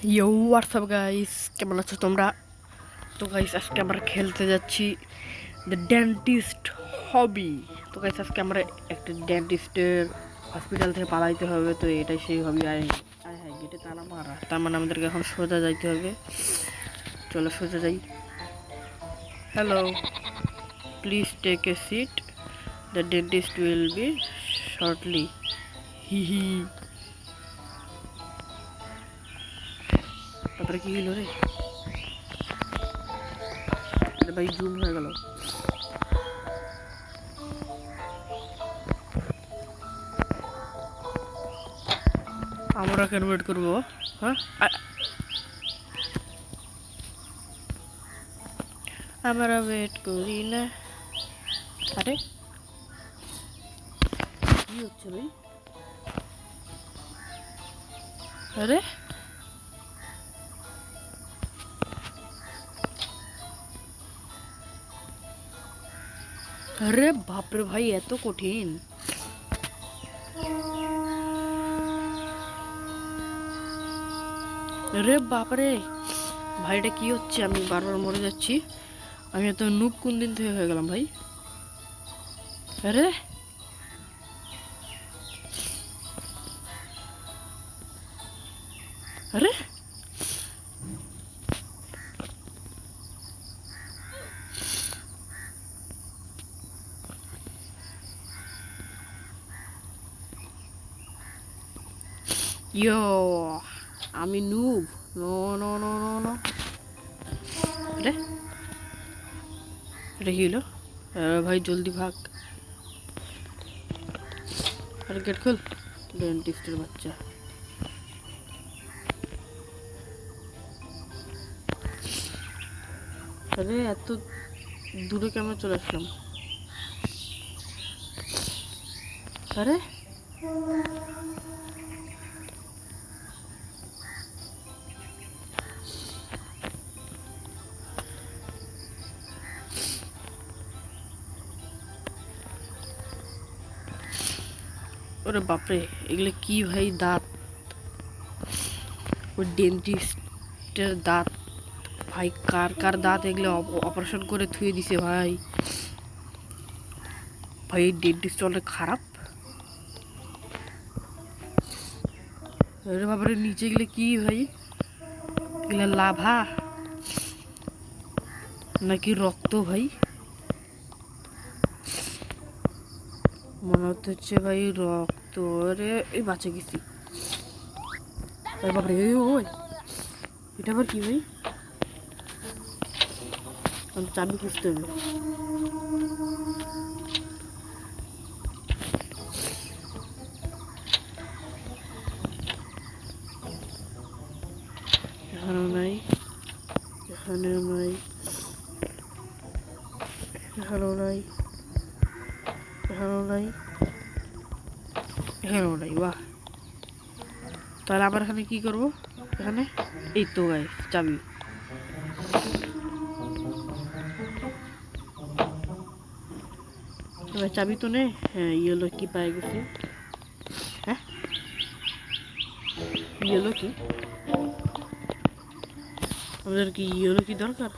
ইয়ো WhatsApp guys, কেমন আছো তোমরা? তো গাইস আজকে আমরা খেলতে যাচ্ছি দ্য ডেন্টিস্ট হবি। তো গাইস আজকে আমরা একটা ডেন্টিস্টের হসপিটাল থেকে পালাইতে হবে। তো এটাই সেই হবি। আয় আয় হ্যাঁ, গেটে তালা মারা, তার মানে আমাদেরকে এখন সোজা যাইতে হবে। চলো সোজা যাই। Hello, please take a seat, the dentist will be shortly. হি হি। তারপরে কি হলো রে? আরে ভাই জুম হয়ে গেল। আমরা কেন ওয়েট করবো? হ্যাঁ, আমরা ওয়েট করি না। আরে কি হচ্ছে ভাই? আরে আরে বাপরে ভাই, এত কঠিন? আরে বাপরে ভাই, এটা কি হচ্ছে? আমি বারবার মরে যাচ্ছি। আমি এত নুব কোন দিন থেকে হয়ে গেলাম ভাই? আরে আরে ইয়ো, আমি noob. No no no no no. আরে এটা কি হলো? ভাই জলদি ভাগ। আরে গেট খোল, ডেন্টিস্টের বাচ্চা। আরে এত দূরে কেমন চলে আসলাম? আরে ওরে বাপরে, এগুলো কি ভাই? দাঁত? ওই ডেন্টিস্টের দাঁত ভাই? কার কার দাঁত এগুলো অপারেশন করে থুয়ে দিছে ভাই? ভাই এই ডেন্টিস্ট অনেক খারাপ। আরে বাবারে, নিচে গেলে কি ভাই? এগুলো লাভা নাকি রক্ত ভাই? মনে হচ্ছে ভাই রক্ত। আরে এই বাঁচে গেছি। আরে বাবারে, ওই এটা আবার কি ভাই? চাবি খুঁজতে হবে। এখানেও নাই, এখানেও নাই, এখানেও নাই, এখানেও নাই, এখানেও নাই। বাহ, তাহলে আবার এখানে কি করব? এখানে এই তো গাই চাবি। এবার চাবি তো নে। হ্যাঁ, ইয়েলো কি পাই গেছি। হ্যাঁ, ইয়েলো কি? আমাদের কি ইয়েলো কি দরকার?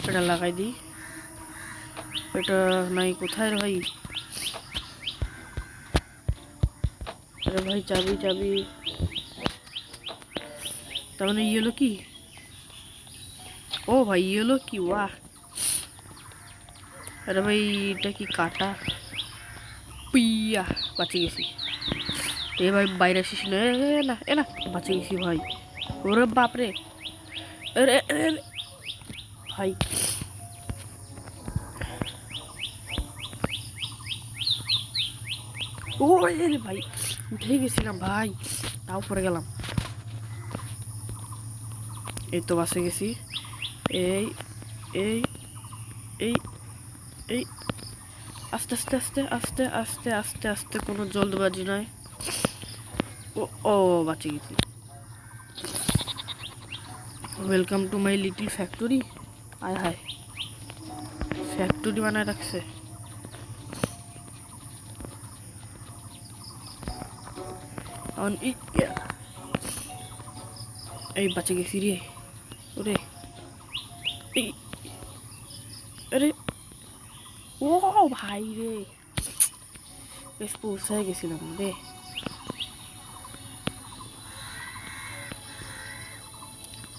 এটা লাগাই দিই। এটা নাই কোথায় রে ভাই? আরে ভাই চাবি চাবি। তার মানে ইয়েলো কি? ও ভাই ইয়েলো কি? ওয়াহ। আরে ভাই এটা কি কাটা? পিয়া, বাঁচে গেছি। এ ভাই বাইরে আসিস না। না এ না, বাঁচে গেছি ভাই। ওরে বাপরে। আরে আরে ভাই, ও রে ভাই, উঠে গেছিলাম ভাই, তাও পরে গেলাম। এই তো বাসে গেছি। এই এই এই এই আস্তে আস্তে আস্তে আস্তে আস্তে আস্তে আস্তে, কোনো জলদবাজি নয়। ও ও, বাঁচে গেছি। Welcome to my little factory. আয় হায়, ফ্যাক্টরি বানায় রাখছে। এই বাঁচে গেছি রে। ওরে এই আরে ও ভাই রে, বেশ পৌঁছায় গেছিলাম রে।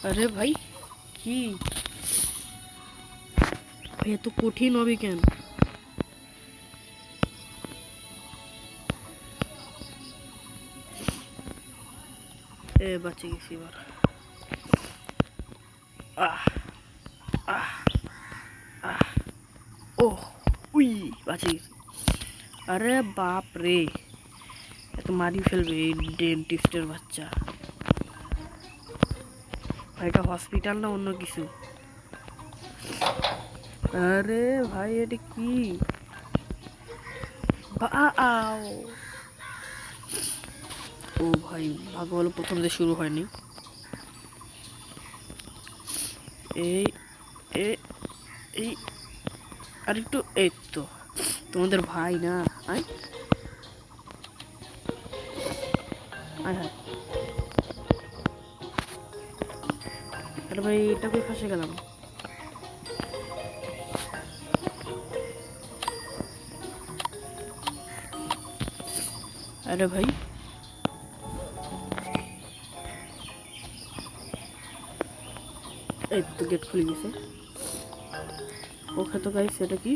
আরে ভাই কি ভাই, এত কঠিন হবে কেন? বাঁচে গেছি এবার। আহ আহ আহ ও উই বাঁচে গেছি। আরে বাপ রে, এত মারি ফেলবে এই ডেন্টিস্টের বাচ্চা। ভাই এটা হসপিটাল না অন্য কিছু? আরে ভাই এটা কি? ও ভাই ভাগ্য ভালো প্রথম দিয়ে শুরু হয়নি। এই এই আর একটু, এই তো তোমাদের ভাই না। আয় আয় হায়, আরে ভাই এটা কই ফাঁসে গেলাম? আরে ভাই এই তো গেট খুলে গেছে। ওকে তো গাইস এটা কি?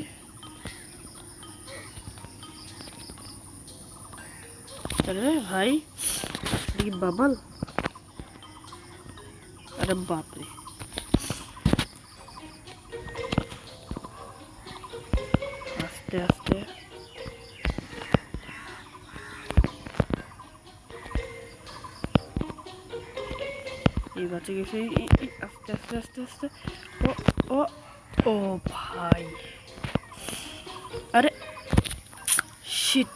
আরে ভাই এটা কি বাবল? আরে বাপরে, আস্তে আস্তে এই বাঁচে গেছে। আস্তে আস্তে আস্তে আস্তে ও ও ও ভাই, আরে শিট।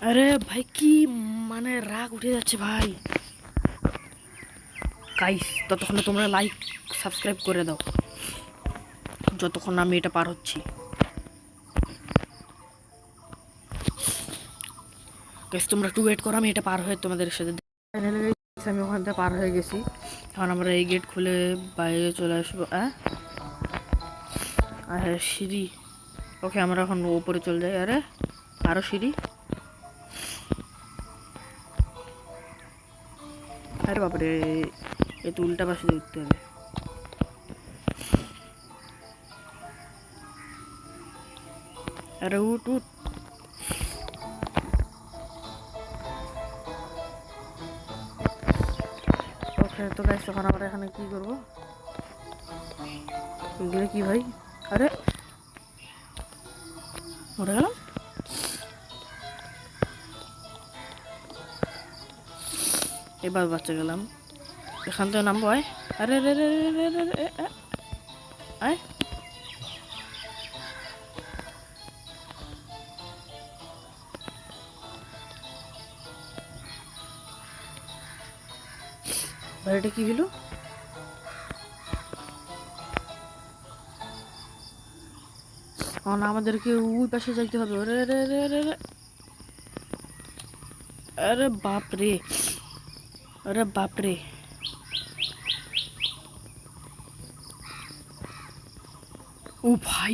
আরে ভাই কি মানে রাগ উঠে যাচ্ছে ভাই। গাইস ততক্ষণে তোমরা লাইক সাবস্ক্রাইব করে দাও যতক্ষণ আমি এটা পার হচ্ছি। গাইস তোমরা একটু ওয়েট করো, আমি এটা পার হয়ে তোমাদের সাথে। ফাইনালি আমি ওখান থেকে পার হয়ে গেছি। এখন আমরা এই গেট খুলে বাইরে চলে আসবো। হ্যাঁ সিঁড়ি, ওকে আমরা এখন উপরে চলে যাই। আরে আরো সিঁড়ি, আরে বাপরে এ তো উল্টা পাশে উঠতে হবে। আরে উঠ উঠ। ওকে তো গাইস তখন আমরা এখানে কি করবো? এগুলো কি ভাই? আরে মরে গেলাম। এবার বাচ্চা গেলাম, এখান থেকে নামবো। আয় আরে রে রে রে রে রে রে, আয় ভাই এটা কি হলো? এখন আমাদেরকে ওই পাশে যাইতে হবে। রে রে রে রে রে, আরে বাপ রে, আরে বাপ রে। ও ভাই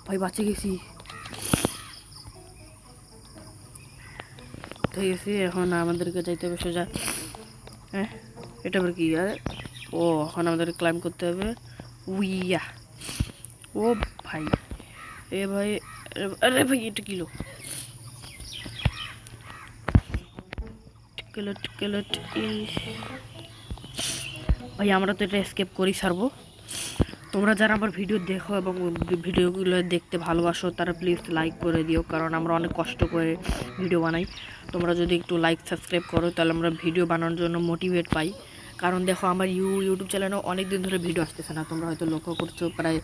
ভাই বাঁচে গেছি, ঠিক আছে। এখন আমাদেরকে যাইতে হবে সোজা। হ্যাঁ এটা আবার কি? আরে ও এখন আমাদের ক্লাইম্ব করতে হবে। উইয়া ও ভাই, এ ভাই আরে ভাই এটা কিলো ভাই আমরা তো এটা স্কেপ করি ছাড়বো। তোমরা যারা আমার ভিডিও দেখো এবং ভিডিওগুলো দেখতে ভালোবাসো তারা প্লিজ লাইক করে দিও, কারণ আমরা অনেক কষ্ট করে ভিডিও বানাই। তোমরা যদি একটু লাইক সাবস্ক্রাইব করো তাহলে আমরা ভিডিও বানানোর জন্য মোটিভেট পাই। কারণ দেখো আমার ইউটিউব চ্যানেলেও অনেক দিন ধরে ভিডিও আসতেছে না, তোমরা হয়তো লক্ষ্য করছো প্রায়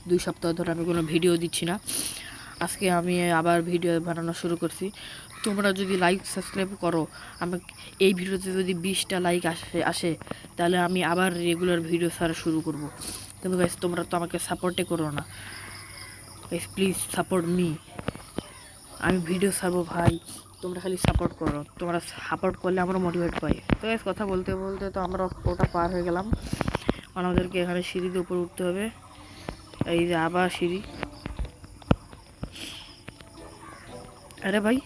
2 সপ্তাহ ধরে আমি কোনো ভিডিও দিচ্ছি না। আজকে আমি আবার ভিডিও বানানো শুরু করছি। তোমরা যদি লাইক সাবস্ক্রাইব করো, আমাকে এই ভিডিওতে যদি 20টা লাইক আসে তাহলে আমি আবার রেগুলার ভিডিও ছাড়া শুরু করব। কিন্তু গাইস তোমরা তো আমাকে সাপোর্টই করো না গাইস, প্লিজ সাপোর্ট মি। আমি ভিডিও ছাড়বো ভাই, তোমরা খালি সাপোর্ট করো। তোমরা সাপোর্ট করলে আমরা মোটিভেট পাই। তো গাইস কথা বলতে বলতে তো আমরা ওটা পার হয়ে গেলাম। আমাদেরকে এখানে সিঁড়িতে উপরে উঠতে হবে। এই যে আবার সিঁড়ি। আরে ভাই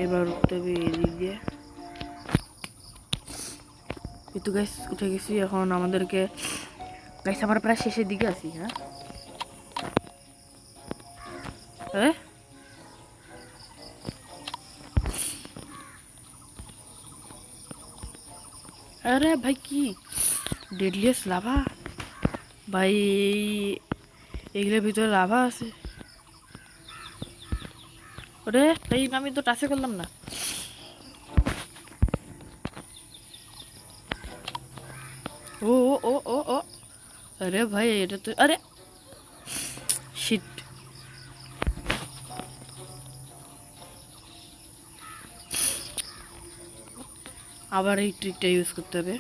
এবার উঠতে হবে এদিক দিয়ে। কিন্তু গাইস উঠে গেছি। এখন আমাদেরকে গাইস আমরা প্রায় শেষের দিকে আছি। হ্যাঁ আরে ভাই কি ডেডলিয়েস্ট লাভা ভাই, এগুলোর ভিতরে লাভা আছে। ওরে তাই আমি তো টাচে করলাম না। ও ও ও ও আরে ভাই এটা তো, আরে শিট। আবার এই ট্রিকটা ইউজ করতে হবে।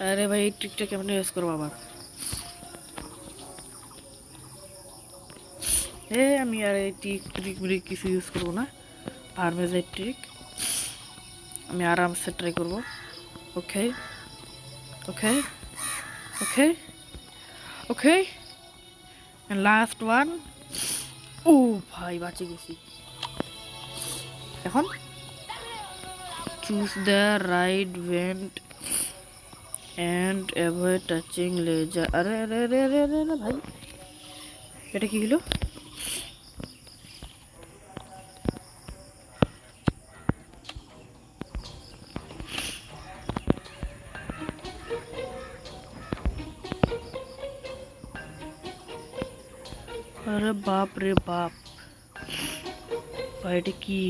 আরে ভাই এই ট্রিকটা কেমন ইউজ করবো আবার? আমি আর এই ট্রিক কিছু ইউজ করবো না। পারমেজার ট্রিক আমি আরামসে ট্রাই করবো। ওকে ওকে ওকে ওকে লাস্ট ওয়ান। ও ভাই বাঁচে গেছি। এখন choose the right vent and avoid touching laser. আরে আরে আরে আরে আরে ভাই এটা কি হলো? আরে বাপ রে বাপ ভাই এটা কি?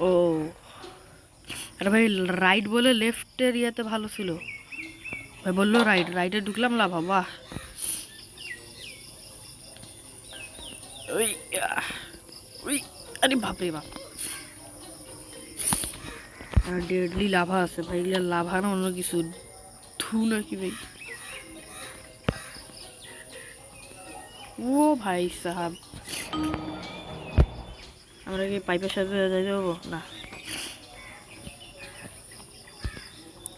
ও আরে ভাই রাইট বলে লেফটের ইয়াতে ভালো ছিল ভাই, বললো রাইটে ঢুকলাম লাভা। বাহ ওই ওই আরে বাপ রে বাপ ডেডলি লাভা আছে ভাই। এগুলো লাভা না অন্য কিছু, ধু নাকি ভাই। ও ভাই সাহাব আমরা কি পাইপের সাথে যাই যাবো না?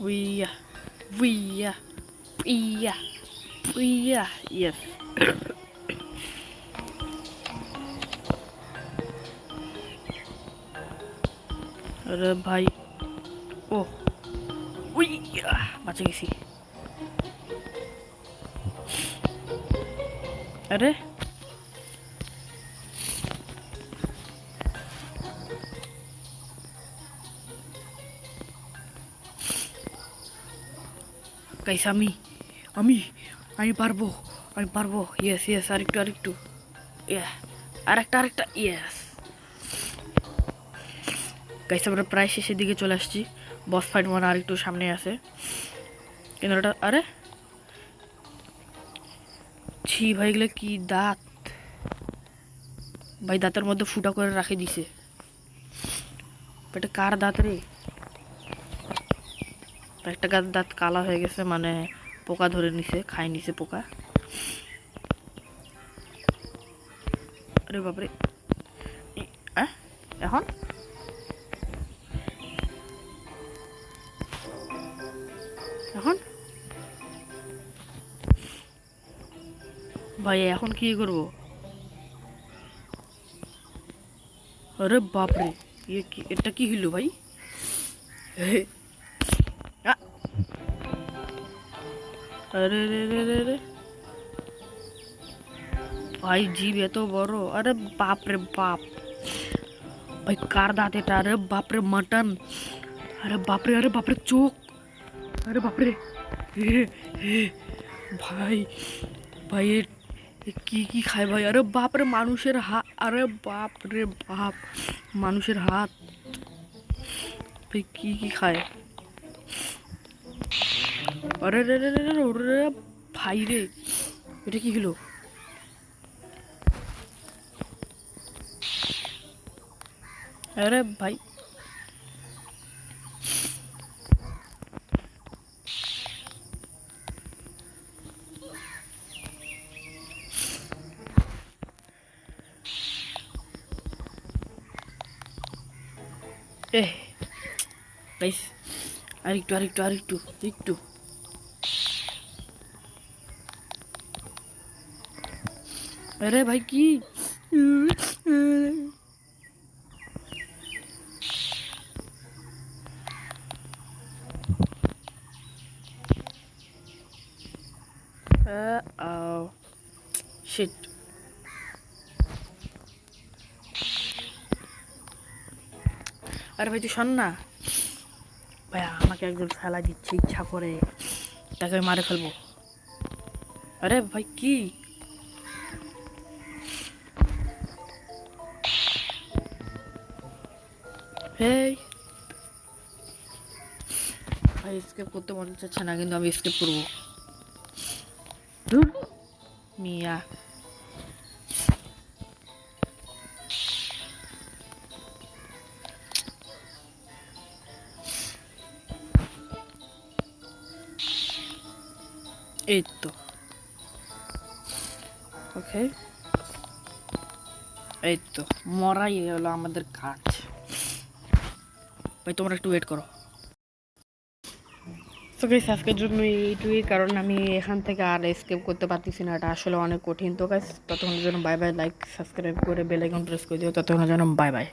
উইয়া উইয়া উইয়া উইয়া ইয়েস। আরে ভাই ও উইয়া বাঁচে গেছি। আরে গাইস আমি আমি আমি পারবো, আমি পারবো। ইয়েস ইয়েস আরেকটু ইয়া আরেকটা ইয়েস। গাইস আমরা প্রায় শেষের দিকে চলে আসছি। বস ফাইট মানে আরেকটু সামনে আছে কিন্তু ওটা, আরে ছি ভাই এগুলো কি দাঁত ভাই, দাঁতের মধ্যে ফুটা করে রাখে দিছে। এটা কার দাঁত রে? একটা দাঁত কালা হয়ে গেছে, মানে পোকা ধরে নিছে, খাই নিছে পোকা। আরে বাপরে এখন এখন ভাই এখন কি করবো? আরে বাপরে এটা কি হইলো ভাই? আরে রে রে রে রে ভাই জীব এত বড়! আরে বাপ রে বাপ ভাই কার দাঁত এটা? আরে বাপরে মাটন! আরে বাপরে চোখ! আরে বাপরে ভাই ভাই কি কি খায় ভাই? আরে বাপরে মানুষের হাত! আরে বাপ রে বাপ মানুষের হাত! ভাই কি কি খায়? আরে রে রে রে রে ওরে ভাই রে, এটা কি হলো? আরে ভাই এ গাইস, আরেকটু আরেকটু আরেকটু একটু। আরে ভাই কি? শিট। আরে ভাই তুই শোন না ভাই, আমাকে একজন ফেলা দিচ্ছে ইচ্ছা করে, তাকে আমি মারে ফেলবো। আরে ভাই কি? হেই ভাই, স্কেপ করতে মনে চাচ্ছে না, কিন্তু আমি স্কেপ করবো। ধুর মিয়া। এই তো ওকে, এই তো মরাই হলো আমাদের কাজ। ভাই তোমরা একটু ওয়েট করো। তো গাইস আজকের জন্য এইটুকুই, কারণ আমি এখান থেকে আর এসকেপ করতে পারতেছি না, এটা আসলে অনেক কঠিন। তো গাইস ততক্ষণের জন্য বাই বাই, লাইক সাবস্ক্রাইব করে বেল আইকন প্রেস করে দিও। ততক্ষণের জন্য বাই বাই।